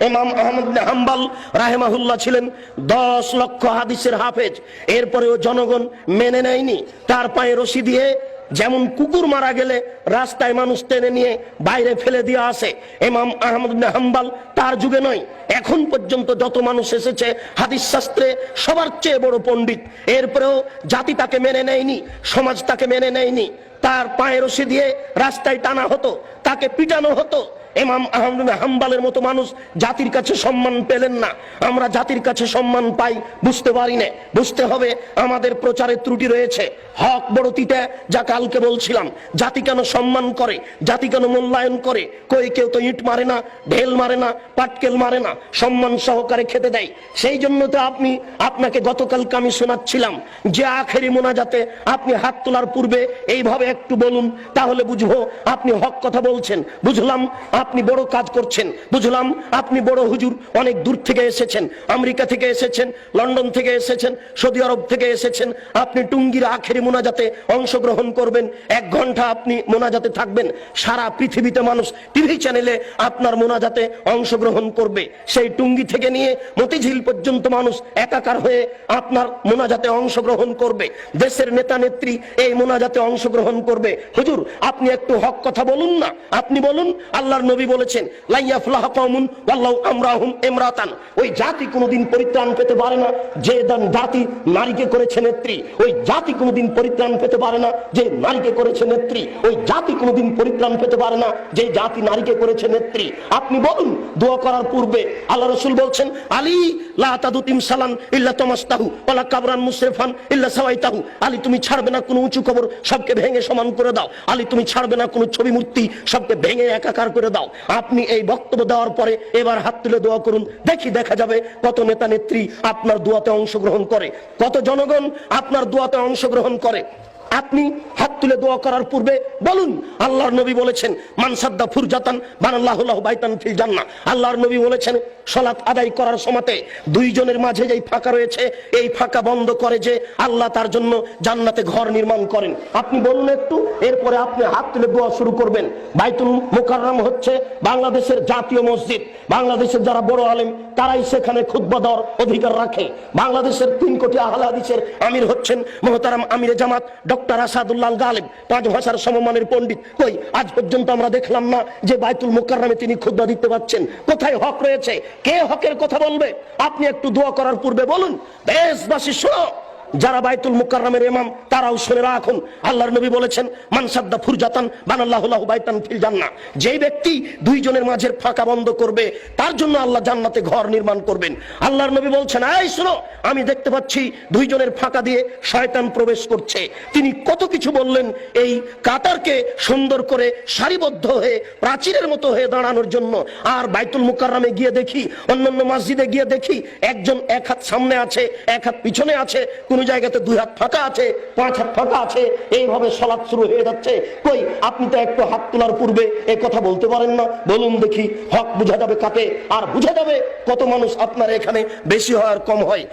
ইমাম আহমদ বিন হাম্বল রাহিমাহুল্লাহ ছিলেন 10 লক্ষ হাদিসের হাফেজ, এরপরেও জনগণ মেনে নেয়নি। তার পায়ে রশি দিয়ে যেমন কুকুর মারা গেলে রাস্তায় মানুষ টেনে নিয়ে বাইরে ফেলে দিয়ে আসে, ইমাম আহমদ বিন হাম্বল তার যুগে নয়, এখন পর্যন্ত যত মানুষ এসেছে হাদিস শাস্ত্রে সবার চেয়ে বড় পণ্ডিত, এরপরেও জাতি তাকে মেনে নেয়নি, সমাজ তাকে মেনে নেয়নি। তার পায়ে রশি দিয়ে রাস্তায় টানা হতো, তাকে পিটানো হতো। ইমাম আহমদ বিন হাম্বলের মতো মানুষ জাতির কাছে সম্মান পেলেন না। আমরা জাতির কাছে সম্মান পাই বুঝতে পারি না। বুঝতে হবে আমাদের প্রচারের ত্রুটি রয়েছে। হক বড় তিতা, যা কালকে বলছিলাম। জাতি কেন সম্মান করে, জাতি কেন মূল্যায়ন করে? কই কেউ তো ইট মারে না, ঢেল মারে না, পাটকেল মারে না, সম্মান সহকারে খেতে দেয়। সেই জন্য তো আপনাকে গতকালকে আমি শোনাচ্ছিলাম যে আখেরি মোনাজাতে আপনি হাত তোলার পূর্বে এইভাবে একটু বলুন, তাহলে বুঝবো আপনি হক কথা বলছেন। বুঝলাম আপনি বড় কাজ করছেন, বুঝলাম আপনি বড় হুজুর, অনেক দূর থেকে এসেছেন, আমেরিকা থেকে এসেছেন, লন্ডন থেকে এসেছেন, সৌদি আরব থেকে এসেছেন। আপনি টুঙ্গির আখেরি মোনাজাতে অংশগ্রহণ করবেন, 1 ঘন্টা আপনি মোনাজাতে থাকবেন। সারা পৃথিবীতে মানুষ টিভি চ্যানেলে আপনার মোনাজাতে অংশগ্রহণ করবে। সেই টুঙ্গি থেকে নিয়ে মতিঝিল পর্যন্ত মানুষ একাকার হয়ে আপনার মোনাজাতে অংশগ্রহণ করবে। দেশের নেতা নেত্রী এই মোনাজাতে অংশগ্রহণ করবে। হুজুর আপনি একটু হক কথা বলুন না, আপনি বলুন। আল্লাহর নবী বলেছেন লা ইয়াফলাহু কওমুন ওয়াল্লাহু আমরাহুম ইমরাতান। ওই জাতি কোনোদিন পরিত্রাণ পেতে পারে না যে জাতি নারীকে করেছে নেত্রী। ওই জাতি কোনোদিন পরিত্রাণ পেতে পারে না যে নারীকে করেছে নেত্রী। ওই জাতি কোনোদিন পরিত্রাণ পেতে পারে না যে জাতি নারীকে করেছে নেত্রী। আপনি বলুন দোয়া করার পূর্বে আল্লাহ রাসূল বলছেন আলী লা তাদুতিম সালান ইল্লা তামাস্তাহু ওয়ালা কাবরান মুসরিফান ইল্লা সাওয়াইতাহু। আলী তুমি ছাড়বে না কোনো উঁচু কবর, সবকে ভেঙে সমান করে দাও। আলী তুমি ছাড়বে না কোনো ছবি মূর্তি, সবকে ভেঙে একাকার করে দাও। আপনি এই বক্তব্য দেওয়ার পরে এবার হাত তুলে দোয়া করুন, দেখা যাবে কত নেতা নেত্রী আপনার দোয়াতে অংশগ্রহণ করে, কত জনগণ আপনার দোয়াতে অংশগ্রহণ করে। আপনি হাত তুলে দোয়া করার পূর্বে বলুন আল্লাহর নবী বলেছেন মান সাদ্দা ফুরজাতান বানাল্লাহু লাহু বাইতান ফিল জান্নাহ। আল্লাহর নবী বলেছেন সালাত আদায় করার সময়তে দুইজনের মাঝে যেই ফাঁকা রয়েছে এই ফাঁকা বন্ধ করে যে আল্লাহ তার জন্য জান্নাতে ঘর নির্মাণ করেন। আপনি বলুন একটু, এরপরে আপনি হাত তুলে দোয়া শুরু করবেন। বাইতুল মুকাররম হচ্ছে বাংলাদেশের জাতীয় মসজিদ। বাংলাদেশের যারা বড় আলেম তারাই সেখানে খুতবা দেওয়ার অধিকার রাখে। বাংলাদেশের 3 কোটি আহলে হাদিসের আমির হচ্ছেন মুহতারাম আমিরে জামাত ডক্টর আসাদুল্লাহ গালিব, 5 ভাষার সমমানের পণ্ডিত। কই আজ পর্যন্ত আমরা দেখলাম না যে বাইতুল মুকাররমে তিনি খুতবা দিতে পারছেন। কোথায় হক রয়েছে? কে হকের কথা বলবে? আপনি একটু দোয়া করার পূর্বে বলুন। দেশবাসী শোনো, যারা বাইতুল মুকাররমের ইমাম তারাও শুনে রাখুন। আল্লাহর নবী বলেছেন মান সাদ্দা ফুরজাতান বানাল্লাহু লাহু বাইতান ফিল জান্নাহ। যেই ব্যক্তি দুইজনের মাঝের ফাঁকা বন্ধ করবে তার জন্য আল্লাহ জান্নাতে ঘর নির্মাণ করবেন। আল্লাহর নবী বলছেন এই শোনো, আমি দেখতে পাচ্ছি দুইজনের ফাঁকা দিয়ে শয়তান প্রবেশ করছে। তিনি কত কিছু বললেন এই কাতারকে সুন্দর করে সারিবদ্ধ হয়ে প্রাচীরের মতো হয়ে দাঁড়ানোর জন্য। আর বাইতুল মুকাররমে গিয়ে দেখি, অন্যান্য মসজিদে গিয়ে দেখি একজন 1 হাত সামনে আছে, 1 হাত পিছনে আছে, কোন জায়গাতে 2 হাত ফাঁকা আছে, 5 হাত ফাঁকা আছে, এইভাবে সালাত শুরু হয়ে যাচ্ছে। কই আপনি তো একটু হাত তোলার পূর্বে এই কথা বলতে পারেন না? বলুন দেখি, হক বোঝা যাবে কাতে, আর বোঝা যাবে কত মানুষ আপনার এখানে বেশি হয় আর কম হয়।